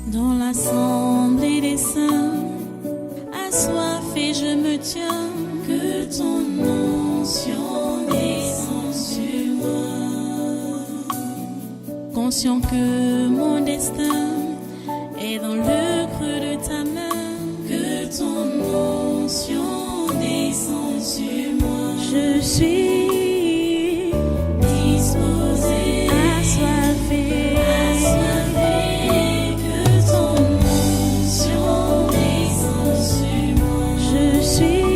Dans l'assemblée des saints, assoiffé je me tiens, que ton onction descende sur moi. Conscient que mon destin est dans le creux de ta main, que ton onction descende sur moi. Je suis disposé, assoiffé, que ton onction descende sur moi. Je suis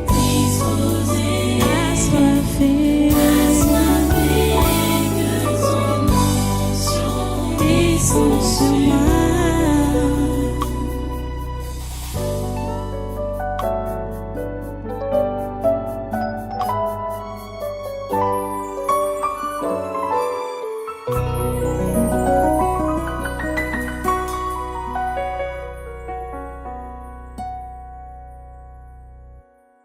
disposé, assoiffé, que ton onction descende sur moi.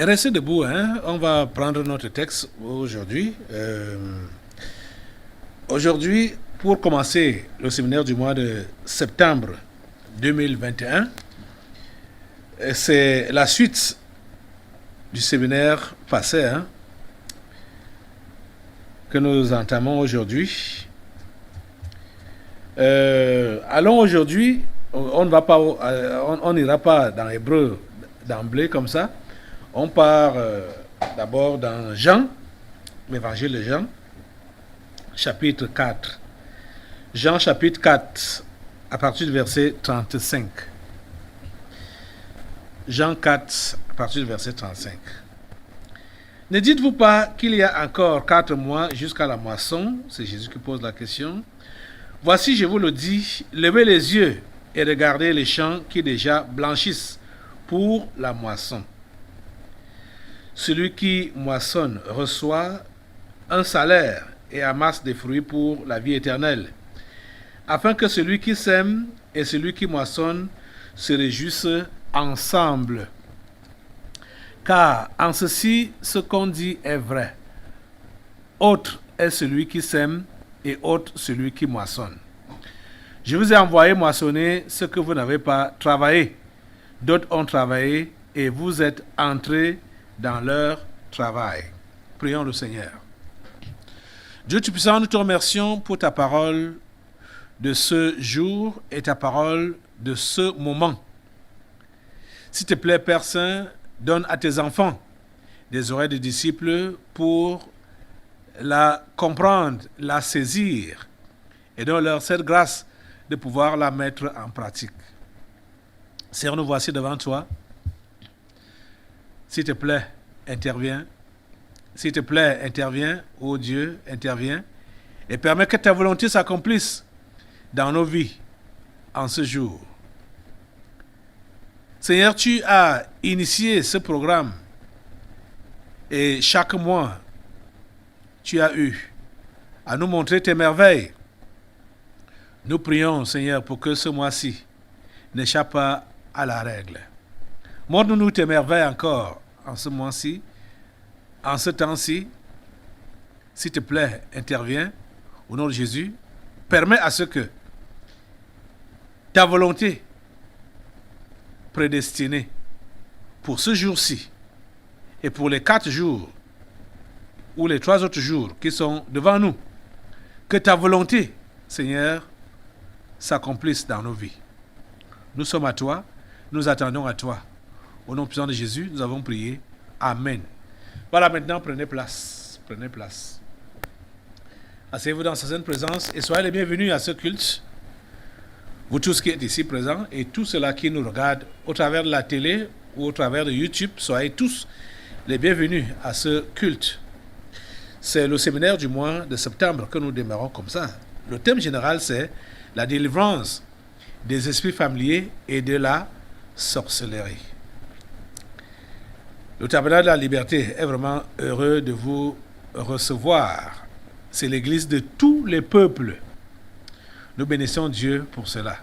Restez debout, hein? On va prendre notre texte aujourd'hui. Aujourd'hui, pour commencer le séminaire du mois de septembre 2021, c'est la suite du séminaire passé, hein, que nous entamons aujourd'hui. Allons aujourd'hui, on n'ira pas dans l'hébreu d'emblée comme ça. On part d'abord dans Jean, l'évangile de Jean, chapitre 4. Jean chapitre 4, à partir du verset 35. Jean 4, à partir du verset 35. Ne dites-vous pas qu'il y a encore 4 mois jusqu'à la moisson? C'est Jésus qui pose la question. Voici, je vous le dis, levez les yeux et regardez les champs qui déjà blanchissent pour la moisson. Celui qui moissonne reçoit un salaire et amasse des fruits pour la vie éternelle, afin que celui qui sème et celui qui moissonne se réjouissent ensemble. Car en ceci, ce qu'on dit est vrai. Autre est celui qui sème et autre celui qui moissonne. Je vous ai envoyé moissonner ce que vous n'avez pas travaillé. D'autres ont travaillé et vous êtes entrés dans leur travail. Prions le Seigneur. Dieu Tout-Puissant, nous te remercions pour ta parole de ce jour et ta parole de ce moment. S'il te plaît, Père Saint, donne à tes enfants des oreilles de disciples pour la comprendre, la saisir, et donne-leur cette grâce de pouvoir la mettre en pratique. Seigneur, nous voici devant toi. S'il te plaît, interviens. S'il te plaît, interviens. Oh Dieu, interviens. Et permets que ta volonté s'accomplisse dans nos vies en ce jour. Seigneur, tu as initié ce programme. Et chaque mois, tu as eu à nous montrer tes merveilles. Nous prions, Seigneur, pour que ce mois-ci n'échappe pas à la règle. Montre-nous tes merveilles encore en ce mois-ci, en ce temps-ci. S'il te plaît, interviens au nom de Jésus. Permets à ce que ta volonté prédestinée pour ce jour-ci et pour les 4 jours ou les 3 autres jours qui sont devant nous, que ta volonté, Seigneur, s'accomplisse dans nos vies. Nous sommes à toi, nous attendons à toi. Au nom puissant de Jésus, nous avons prié. Amen. Voilà, maintenant, prenez place. Prenez place. Asseyez-vous dans sa sainte présence et soyez les bienvenus à ce culte. Vous tous qui êtes ici présents et tous ceux-là qui nous regardent au travers de la télé ou au travers de YouTube, soyez tous les bienvenus à ce culte. C'est le séminaire du mois de septembre que nous démarrons comme ça. Le thème général, c'est la délivrance des esprits familiers et de la sorcellerie. Le tabernacle de la liberté est vraiment heureux de vous recevoir. C'est l'église de tous les peuples. Nous bénissons Dieu pour cela.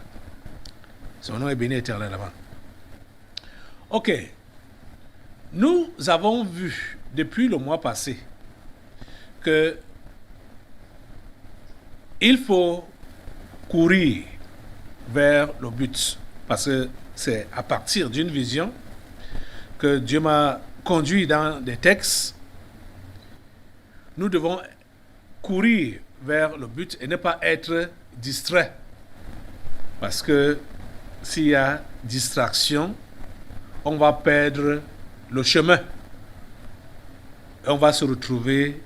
Son nom est béni éternellement. Ok. Nous avons vu depuis le mois passé que il faut courir vers le but. Parce que c'est à partir d'une vision que Dieu m'a conduit dans des textes. Nous devons courir vers le but et ne pas être distrait. Parce que s'il y a distraction, on va perdre le chemin. Et on va se retrouver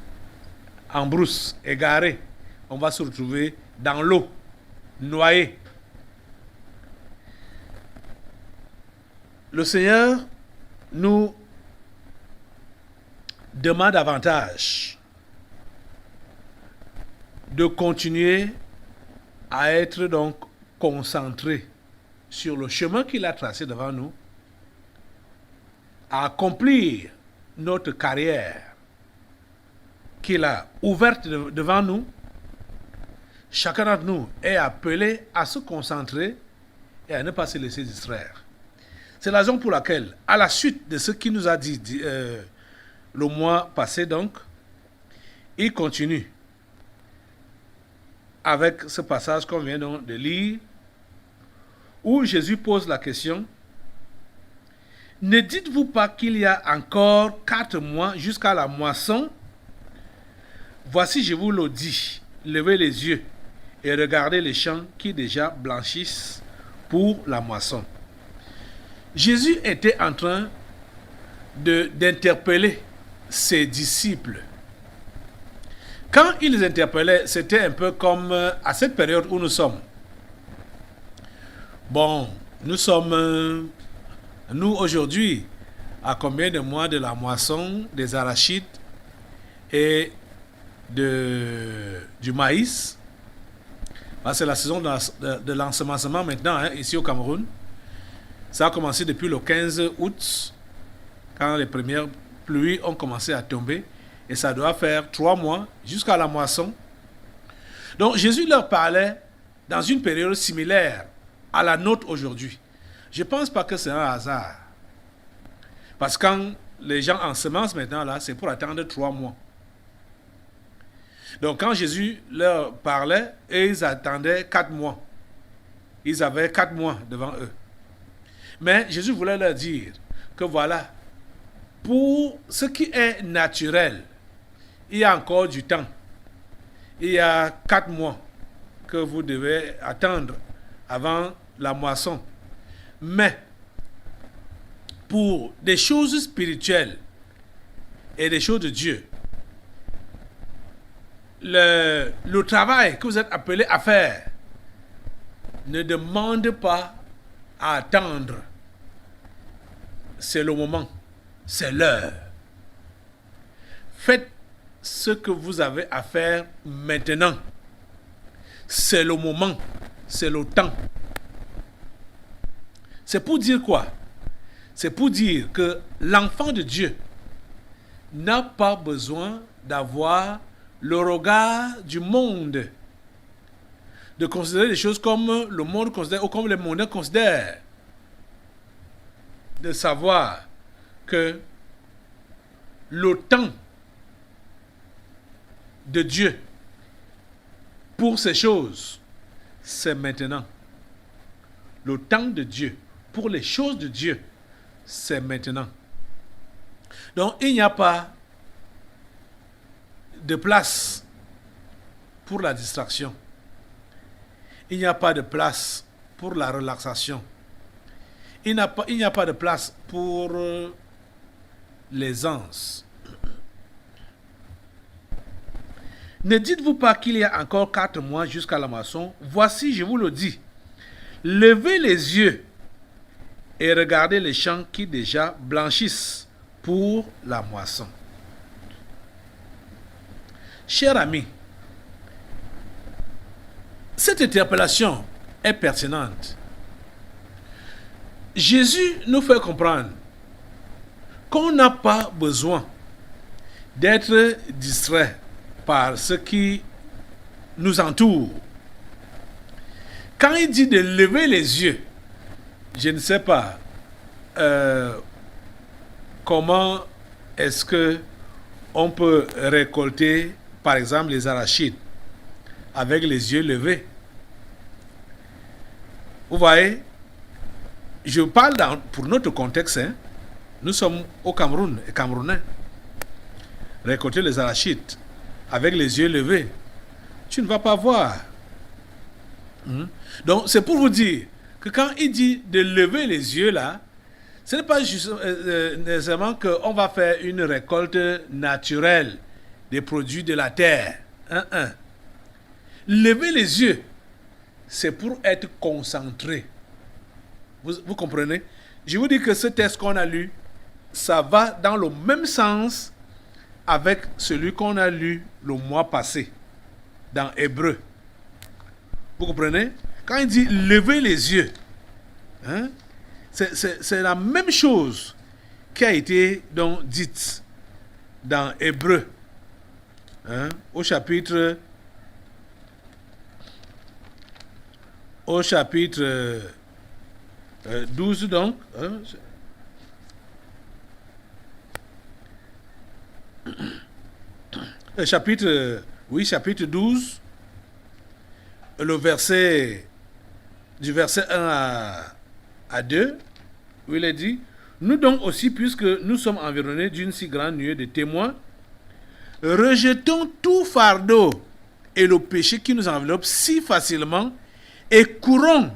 en brousse, égaré. On va se retrouver dans l'eau, noyé. Le Seigneur nous demande davantage de continuer à être donc concentré sur le chemin qu'il a tracé devant nous, à accomplir notre carrière qu'il a ouverte devant nous. Chacun d'entre nous est appelé à se concentrer et à ne pas se laisser distraire. C'est la raison pour laquelle, à la suite de ce qu'il nous a dit le mois passé, donc, il continue avec ce passage qu'on vient donc de lire, où Jésus pose la question: ne dites-vous pas qu'il y a encore 4 mois jusqu'à la moisson? Voici, je vous le dis, levez les yeux et regardez les champs qui déjà blanchissent pour la moisson. Jésus était en train d'interpeller ses disciples. Quand il les interpellait, c'était un peu comme à cette période où nous sommes. Bon, nous sommes, nous aujourd'hui, à combien de mois de la moisson des arachides et du maïs? C'est la saison de l'ensemencement maintenant, ici au Cameroun. Ça a commencé depuis le 15 août, quand les premières pluies ont commencé à tomber. Et ça doit faire 3 mois jusqu'à la moisson. Donc Jésus leur parlait dans une période similaire à la nôtre aujourd'hui. Je ne pense pas que c'est un hasard. Parce que quand les gens ensemencent maintenant, là, c'est pour attendre 3 mois. Donc quand Jésus leur parlait, et ils attendaient 4 mois. Ils avaient 4 mois devant eux. Mais Jésus voulait leur dire que voilà, pour ce qui est naturel, il y a encore du temps. Il y a 4 mois que vous devez attendre avant la moisson. Mais pour des choses spirituelles et des choses de Dieu, le travail que vous êtes appelés à faire ne demande pas à attendre. C'est le moment, c'est l'heure. Faites ce que vous avez à faire maintenant. C'est le moment, c'est le temps. C'est pour dire quoi? C'est pour dire que l'enfant de Dieu n'a pas besoin d'avoir le regard du monde, de considérer les choses comme le monde considère ou comme les mondains considèrent, de savoir que le temps de Dieu pour ces choses, c'est maintenant. Le temps de Dieu pour les choses de Dieu, c'est maintenant. Donc il n'y a pas de place pour la distraction. Il n'y a pas de place pour la relaxation. Il n'y a pas de place pour l'aisance. Ne dites-vous pas qu'il y a encore 4 mois jusqu'à la moisson? Voici, je vous le dis. Levez les yeux et regardez les champs qui déjà blanchissent pour la moisson. Chers amis, cette interpellation est pertinente. Jésus nous fait comprendre qu'on n'a pas besoin d'être distrait par ce qui nous entoure. Quand il dit de lever les yeux, je ne sais pas comment est-ce que on peut récolter, par exemple, les arachides avec les yeux levés. Vous voyez, je parle pour notre contexte. Hein. Nous sommes au Cameroun et Camerounais. Récolter les arachides avec les yeux levés, tu ne vas pas voir. Donc, c'est pour vous dire que quand il dit de lever les yeux là, ce n'est pas juste, nécessairement qu'on va faire une récolte naturelle des produits de la terre. Lever les yeux, c'est pour être concentré. Vous comprenez? Je vous dis que ce texte qu'on a lu, ça va dans le même sens avec celui qu'on a lu le mois passé, dans Hébreu. Vous comprenez? Quand il dit lever les yeux, hein, c'est la même chose qui a été donc dite dans Hébreu, hein, au chapitre 12 donc. Hein, chapitre 12, le verset, du verset 1 à 2, où il est dit, nous donc aussi, puisque nous sommes environnés d'une si grande nuée de témoins, rejetons tout fardeau et le péché qui nous enveloppe si facilement et courons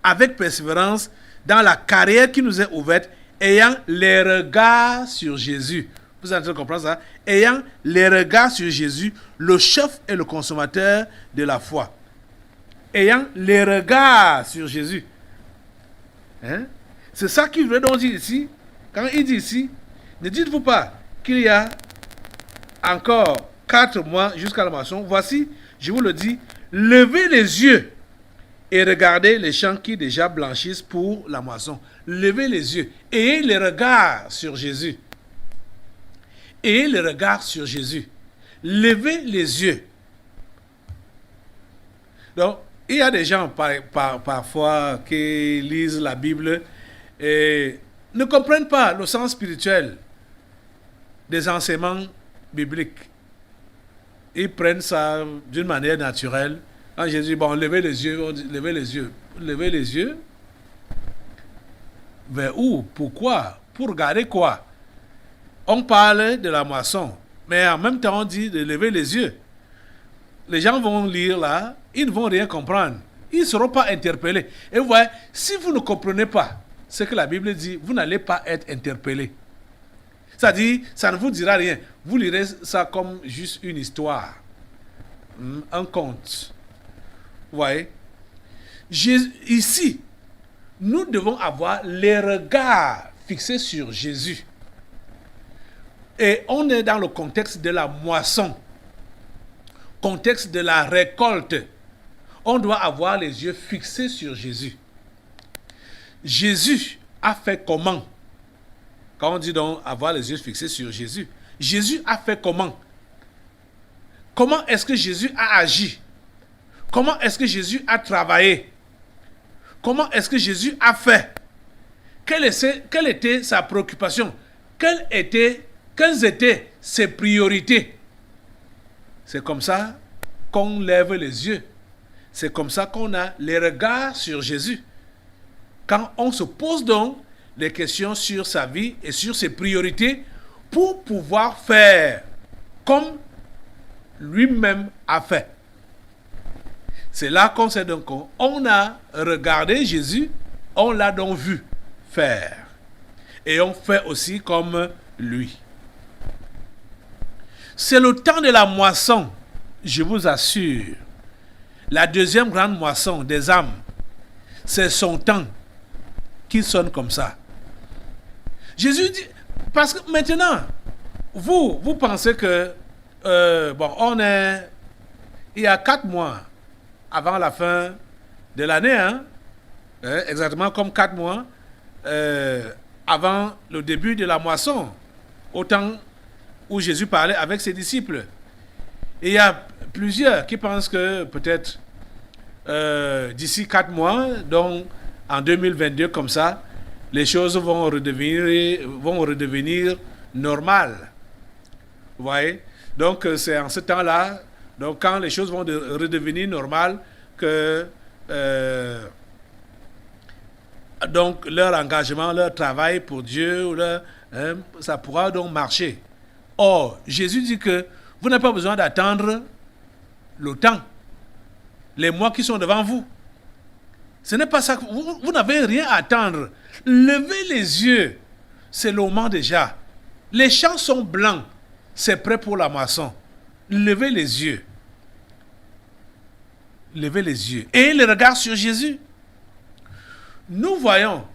avec persévérance dans la carrière qui nous est ouverte, ayant les regards sur Jésus. Vous êtes en train de comprendre ça? Ayant les regards sur Jésus, le chef et le consommateur de la foi. Ayant les regards sur Jésus. Hein? C'est ça qu'il veut donc dire ici. Quand il dit ici, ne dites-vous pas qu'il y a encore 4 mois jusqu'à la moisson. Voici, je vous le dis, levez les yeux et regardez les champs qui déjà blanchissent pour la moisson. Levez les yeux. Ayez les regards sur Jésus. Ayez le regard sur Jésus. Levez les yeux. Donc, il y a des gens parfois qui lisent la Bible et ne comprennent pas le sens spirituel des enseignements bibliques. Ils prennent ça d'une manière naturelle. Quand Jésus dit, bon, levez les yeux, on dit, levez les yeux. Levez les yeux. Vers où? Pourquoi? Pour regarder quoi? On parle de la moisson, mais en même temps on dit de lever les yeux. Les gens vont lire là, ils ne vont rien comprendre. Ils ne seront pas interpellés. Et vous voyez, si vous ne comprenez pas ce que la Bible dit, vous n'allez pas être interpellé. C'est-à-dire, ça ne vous dira rien. Vous lirez ça comme juste une histoire, un conte. Vous voyez? Ici, nous devons avoir les regards fixés sur Jésus. Et on est dans le contexte de la moisson, contexte de la récolte. On doit avoir les yeux fixés sur Jésus. Jésus a fait comment? Quand on dit donc avoir les yeux fixés sur Jésus, Jésus a fait comment? Comment est-ce que Jésus a agi? Comment est-ce que Jésus a travaillé? Comment est-ce que Jésus a fait? Quelle était sa préoccupation? Quelles étaient ses priorités? C'est comme ça qu'on lève les yeux. C'est comme ça qu'on a les regards sur Jésus. Quand on se pose donc des questions sur sa vie et sur ses priorités pour pouvoir faire comme lui-même a fait. C'est là qu'on sait donc qu'on a regardé Jésus, on l'a donc vu faire. Et on fait aussi comme lui. C'est le temps de la moisson, je vous assure. La deuxième grande moisson des âmes, c'est son temps qui sonne comme ça. Jésus dit, parce que maintenant, vous pensez que, il y a 4 mois avant la fin de l'année, exactement comme 4 mois avant le début de la moisson, au temps où Jésus parlait avec ses disciples. Et il y a plusieurs qui pensent que peut-être d'ici 4 mois, donc en 2022 comme ça, les choses vont redevenir normales. Vous voyez? Donc c'est en ce temps-là, donc quand les choses vont redevenir normales, que donc leur engagement, leur travail pour Dieu, ça pourra donc marcher. Or, Jésus dit que vous n'avez pas besoin d'attendre le temps, les mois qui sont devant vous. Ce n'est pas ça. Vous n'avez rien à attendre. Levez les yeux. C'est le moment déjà. Les champs sont blancs. C'est prêt pour la moisson. Levez les yeux. Levez les yeux. Et les regards sur Jésus. Nous voyons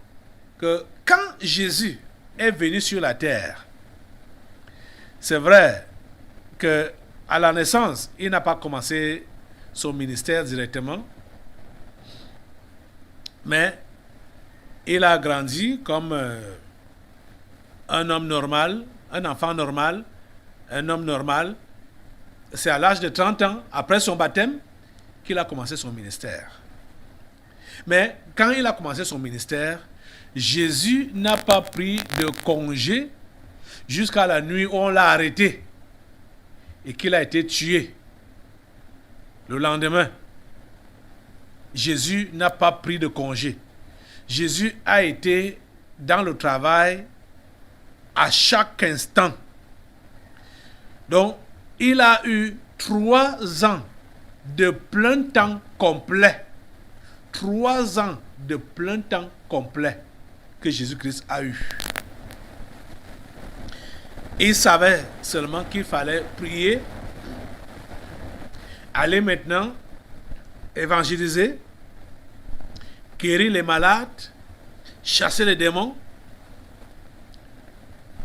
que quand Jésus est venu sur la terre, c'est vrai qu'à la naissance, il n'a pas commencé son ministère directement, mais il a grandi comme un homme normal, un enfant normal, un homme normal. C'est à l'âge de 30 ans, après son baptême, qu'il a commencé son ministère. Mais quand il a commencé son ministère, Jésus n'a pas pris de congé jusqu'à la nuit où on l'a arrêté et qu'il a été tué. Le lendemain, Jésus n'a pas pris de congé. Jésus a été dans le travail à chaque instant. Donc, il a eu 3 ans de plein temps complet. 3 ans de plein temps complet que Jésus-Christ a eu. Il savait seulement qu'il fallait prier, aller maintenant évangéliser, guérir les malades, chasser les démons.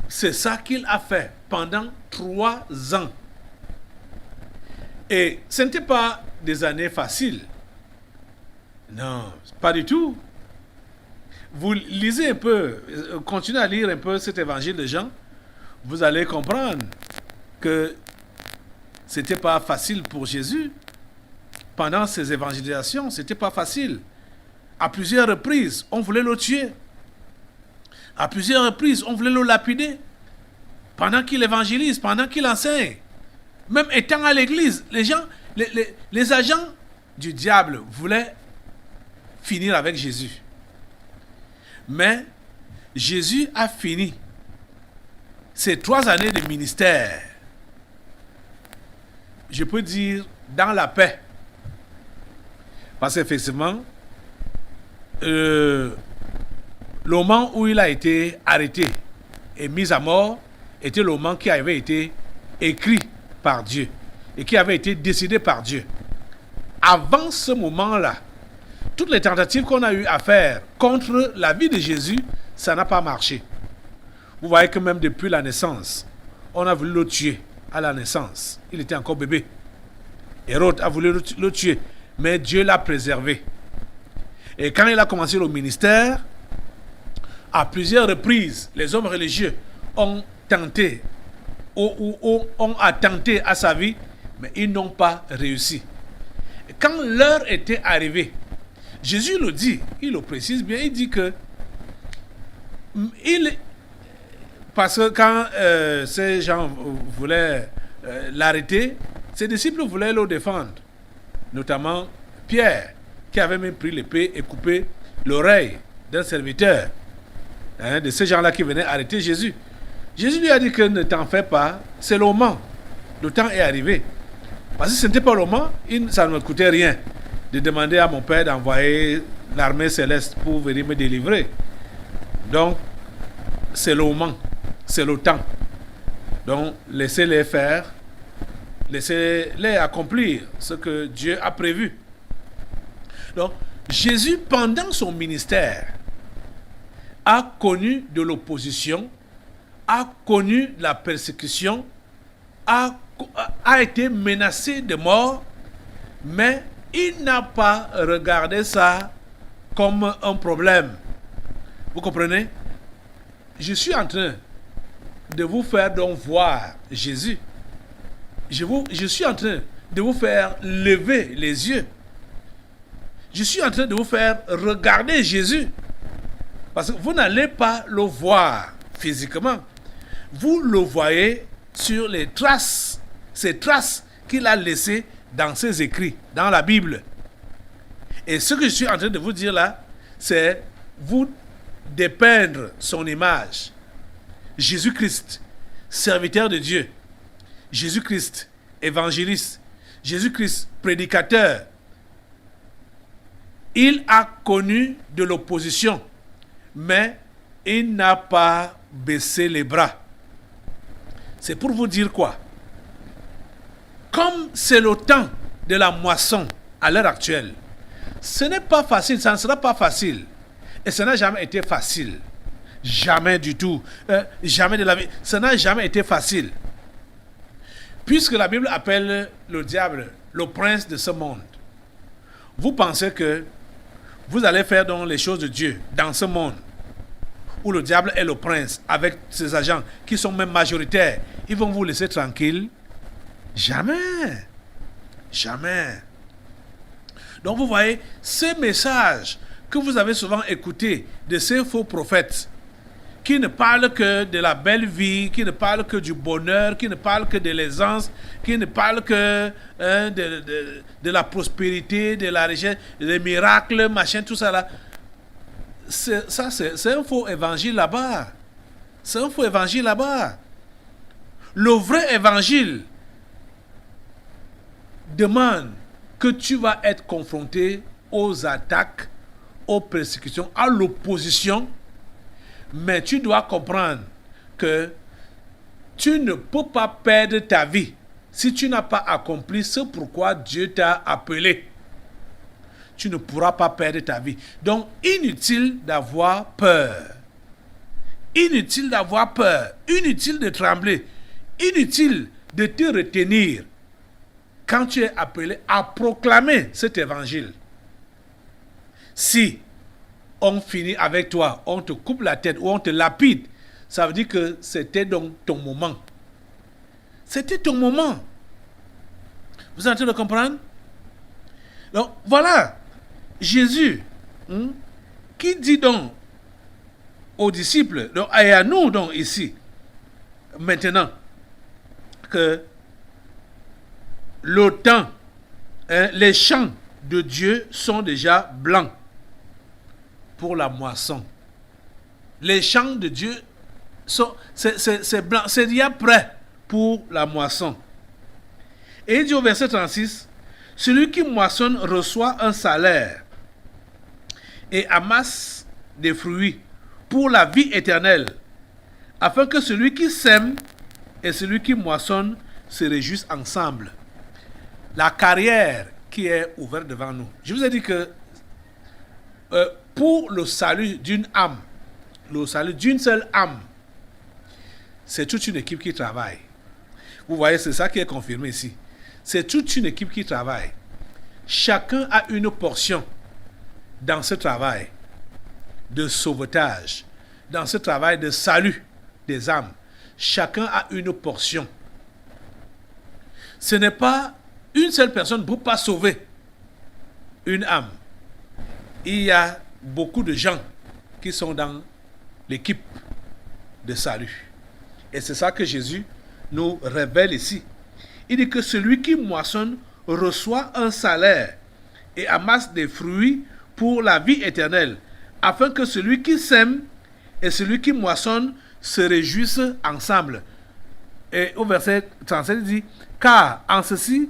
C'est ça qu'il a fait pendant 3 ans. Et ce n'était pas des années faciles. Non, pas du tout. Vous lisez un peu, continuez à lire un peu cet évangile de Jean, vous allez comprendre que ce n'était pas facile pour Jésus. Pendant ses évangélisations, ce n'était pas facile. À plusieurs reprises, on voulait le tuer. À plusieurs reprises, on voulait le lapider. Pendant qu'il évangélise, pendant qu'il enseigne. Même étant à l'église, les agents du diable voulaient finir avec Jésus. Mais Jésus a fini ces 3 années de ministère, je peux dire, dans la paix. Parce qu'effectivement, le moment où il a été arrêté et mis à mort était le moment qui avait été écrit par Dieu et qui avait été décidé par Dieu. Avant ce moment-là, toutes les tentatives qu'on a eu à faire contre la vie de Jésus, ça n'a pas marché. Vous voyez que même depuis la naissance, on a voulu le tuer à la naissance. Il était encore bébé. Hérode a voulu le tuer, mais Dieu l'a préservé. Et quand il a commencé le ministère, à plusieurs reprises, les hommes religieux ont tenté, ont attenté à sa vie, mais ils n'ont pas réussi. Et quand l'heure était arrivée, Jésus le dit, il le précise bien, il dit que parce que quand ces gens voulaient l'arrêter, ses disciples voulaient le défendre, notamment Pierre, qui avait même pris l'épée et coupé l'oreille d'un serviteur, de ces gens-là qui venaient arrêter Jésus. Jésus lui a dit que ne t'en fais pas, c'est le moment, le temps est arrivé. Parce que ce n'était pas le moment, ça ne me coûtait rien de demander à mon Père d'envoyer l'armée céleste pour venir me délivrer. Donc, c'est le moment, c'est le temps. Donc, laissez-les faire, laissez-les accomplir ce que Dieu a prévu. Donc, Jésus, pendant son ministère, a connu de l'opposition, a connu la persécution, a été menacé de mort, mais il n'a pas regardé ça comme un problème. Vous comprenez? Je suis en train de vous faire donc voir Jésus. Je suis en train de vous faire lever les yeux. Je suis en train de vous faire regarder Jésus. Parce que vous n'allez pas le voir physiquement. Vous le voyez sur les traces, ces traces qu'il a laissées dans ses écrits, dans la Bible. Et ce que je suis en train de vous dire là, c'est vous dépeindre son image. Jésus-Christ, serviteur de Dieu. Jésus-Christ, évangéliste. Jésus-Christ, prédicateur. Il a connu de l'opposition, mais il n'a pas baissé les bras. C'est pour vous dire quoi? Comme c'est le temps de la moisson à l'heure actuelle, ce n'est pas facile, ça ne sera pas facile. Et ça n'a jamais été facile. Jamais du tout. Jamais de la vie. Ça n'a jamais été facile. Puisque la Bible appelle le diable le prince de ce monde. Vous pensez que vous allez faire donc les choses de Dieu dans ce monde où le diable est le prince avec ses agents qui sont même majoritaires. Ils vont vous laisser tranquille? Jamais. Jamais. Donc vous voyez, ces messages que vous avez souvent écoutés de ces faux prophètes qui ne parlent que de la belle vie, qui ne parlent que du bonheur, qui ne parlent que de l'aisance, qui ne parlent que de la prospérité, de la richesse, des miracles, machin, tout ça là. C'est un faux évangile là-bas. C'est un faux évangile là-bas. Le vrai évangile demande que tu vas être confronté aux attaques, aux persécutions, à l'opposition, mais tu dois comprendre que tu ne peux pas perdre ta vie si tu n'as pas accompli ce pourquoi Dieu t'a appelé. Tu ne pourras pas perdre ta vie. Donc, inutile d'avoir peur. Inutile d'avoir peur. Inutile de trembler. Inutile de te retenir quand tu es appelé à proclamer cet évangile. Si on finit avec toi, on te coupe la tête ou on te lapide, ça veut dire que c'était donc ton moment. C'était ton moment. Vous êtes en train de comprendre? Donc, voilà. Jésus, qui dit donc aux disciples, donc, et à nous donc ici, maintenant, que le temps, les champs de Dieu sont déjà blancs pour la moisson. Les champs de Dieu sont, c'est blanc, c'est déjà prêt pour la moisson. Et il dit au verset 36, celui qui moissonne reçoit un salaire et amasse des fruits pour la vie éternelle, afin que celui qui sème et celui qui moissonne se réjouissent ensemble. La carrière qui est ouverte devant nous. Je vous ai dit que pour le salut d'une âme, le salut d'une seule âme, c'est toute une équipe qui travaille. Vous voyez, c'est ça qui est confirmé ici. C'est toute une équipe qui travaille. Chacun a une portion dans ce travail de sauvetage, dans ce travail de salut des âmes. Chacun a une portion. Ce n'est pas une seule personne ne peut pas sauver une âme. Il y a beaucoup de gens qui sont dans l'équipe de salut. Et c'est ça que Jésus nous révèle ici. Il dit que celui qui moissonne reçoit un salaire et amasse des fruits pour la vie éternelle, afin que celui qui sème et celui qui moissonne se réjouissent ensemble. Et au verset 37, il dit, car en ceci,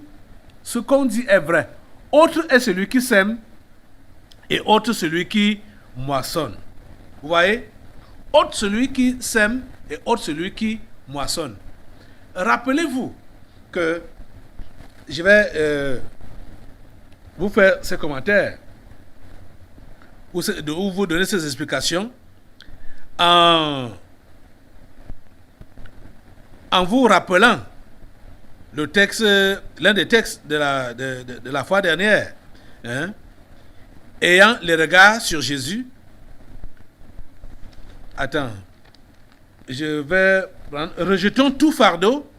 ce qu'on dit est vrai. Autre est celui qui sème et autre celui qui moissonne. Vous voyez? Autre celui qui sème et autre celui qui moissonne. Rappelez-vous que je vais vous faire ces commentaires ou vous donner ces explications en vous rappelant le texte, l'un des textes de la fois dernière, ayant les regards sur Jésus. Attends, je vais prendre. Rejetons tout fardeau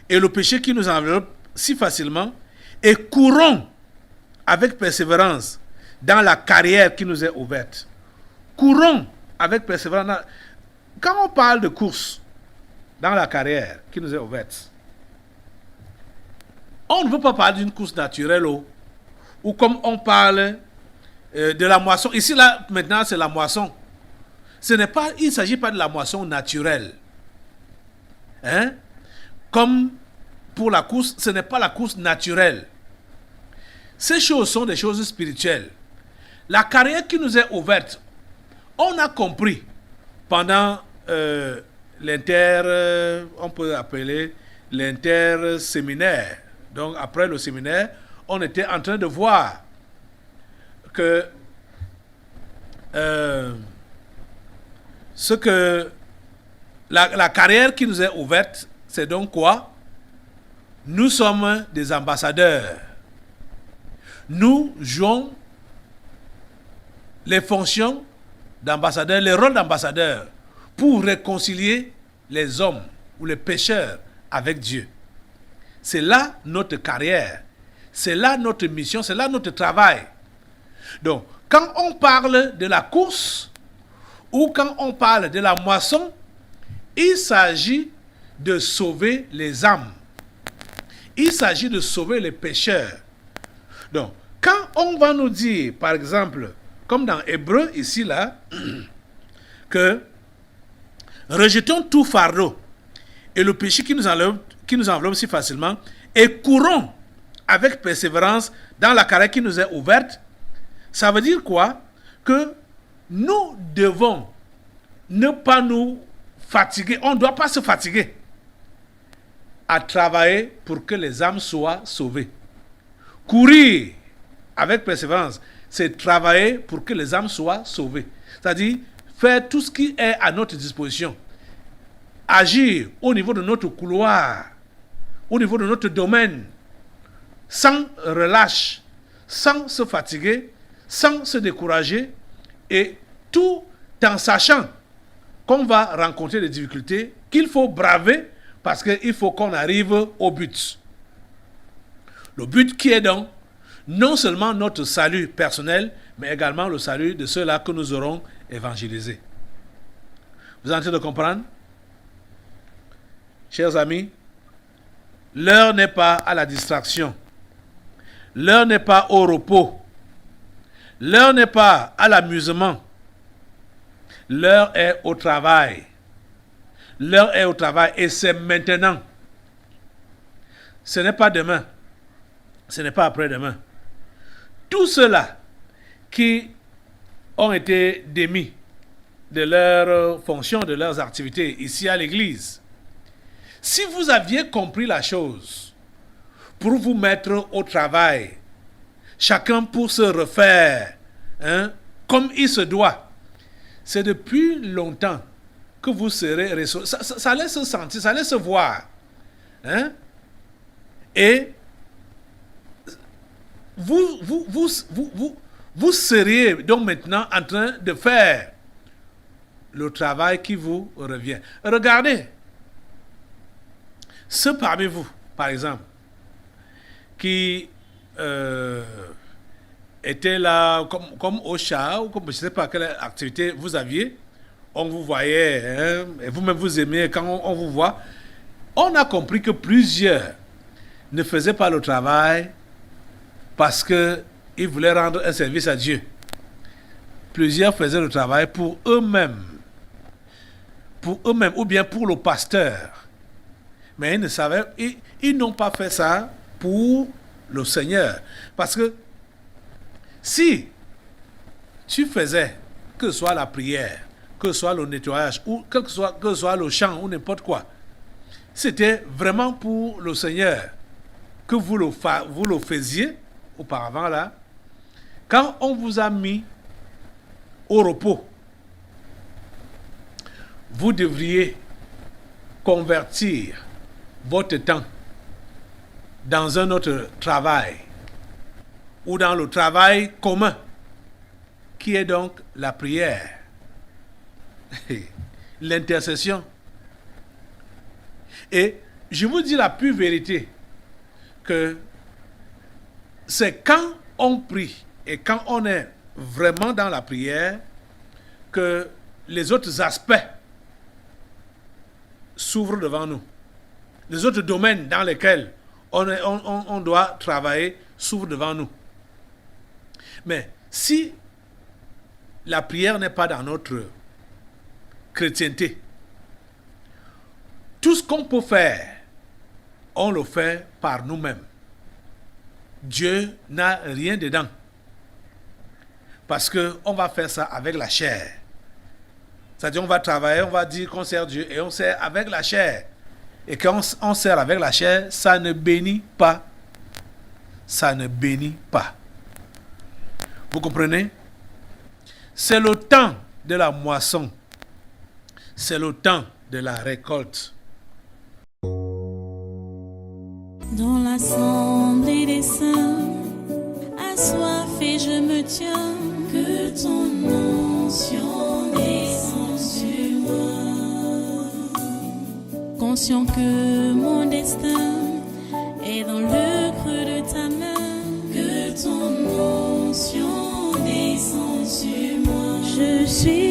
et le péché qui nous enveloppe si facilement et courons avec persévérance dans la carrière qui nous est ouverte. Courons avec persévérance. Quand on parle de course dans la carrière qui nous est ouverte, on ne veut pas parler d'une course naturelle ou comme on parle de la moisson. Ici, là, maintenant, c'est la moisson. Il ne s'agit pas de la moisson naturelle. Hein? Comme pour la course, ce n'est pas la course naturelle. Ces choses sont des choses spirituelles. La carrière qui nous est ouverte, on a compris pendant on peut appeler l'inter-séminaire. Donc après le séminaire, on était en train de voir que la carrière qui nous est ouverte, c'est donc quoi? Nous sommes des ambassadeurs. Nous jouons les fonctions d'ambassadeurs, les rôles d'ambassadeurs pour réconcilier les hommes ou les pécheurs avec Dieu. C'est là notre carrière, c'est là notre mission, c'est là notre travail. Donc, quand on parle de la course ou quand on parle de la moisson, il s'agit de sauver les âmes. Il s'agit de sauver les pécheurs. Donc, quand on va nous dire, par exemple, comme dans Hébreu, ici, là, que rejetons tout fardeau et le péché qui nous enveloppe si facilement et courons avec persévérance dans la carrière qui nous est ouverte, ça veut dire quoi? Que nous devons ne pas nous fatiguer, on ne doit pas se fatiguer à travailler pour que les âmes soient sauvées. Courir avec persévérance, c'est travailler pour que les âmes soient sauvées. C'est-à-dire faire tout ce qui est à notre disposition. Agir au niveau de notre couloir, au niveau de notre domaine, sans relâche, sans se fatiguer, sans se décourager, et tout en sachant qu'on va rencontrer des difficultés qu'il faut braver parce qu'il faut qu'on arrive au but. Le but qui est donc non seulement notre salut personnel, mais également le salut de ceux-là que nous aurons évangélisés. Vous êtes en train de comprendre? Chers amis, l'heure n'est pas à la distraction. L'heure n'est pas au repos. L'heure n'est pas à l'amusement. L'heure est au travail. L'heure est au travail et c'est maintenant. Ce n'est pas demain. Ce n'est pas après-demain. Tous ceux-là qui ont été démis de leurs fonctions, de leurs activités ici à l'église, si vous aviez compris la chose pour vous mettre au travail, chacun pour se refaire, comme il se doit, c'est depuis longtemps que vous serez ressourcés. Ça allait se sentir, ça allait se voir. Et vous seriez donc maintenant en train de faire le travail qui vous revient. Regardez, ceux parmi vous, par exemple, qui étaient là comme au chat ou comme je ne sais pas quelle activité vous aviez, on vous voyait, et vous-même vous aimez quand on vous voit, on a compris que plusieurs ne faisaient pas le travail parce qu'ils voulaient rendre un service à Dieu. Plusieurs faisaient le travail pour eux-mêmes, ou bien pour le pasteur. Mais ils ne savaient, ils n'ont pas fait ça pour le Seigneur. Parce que si tu faisais, que ce soit la prière, que ce soit le nettoyage, ou que ce soit le chant, ou n'importe quoi, c'était vraiment pour le Seigneur que vous le faisiez auparavant là, quand on vous a mis au repos, vous devriez convertir votre temps dans un autre travail ou dans le travail commun qui est donc la prière, l'intercession. Et je vous dis la pure vérité que c'est quand on prie et quand on est vraiment dans la prière que les autres aspects s'ouvrent devant nous. Les autres domaines dans lesquels on doit travailler s'ouvrent devant nous. Mais si la prière n'est pas dans notre chrétienté, tout ce qu'on peut faire, on le fait par nous-mêmes. Dieu n'a rien dedans. Parce qu'on va faire ça avec la chair. C'est-à-dire on va travailler, on va dire qu'on sert Dieu et on sert avec la chair. Et quand on sert avec la chair, ça ne bénit pas. Ça ne bénit pas. Vous comprenez? C'est le temps de la moisson. C'est le temps de la récolte. Dans l'assemblée des saints, assoiffé je me tiens, que ton onction descende sur moi. Conscient que mon destin est dans le creux de ta main, que ton onction descende sur moi. Je suis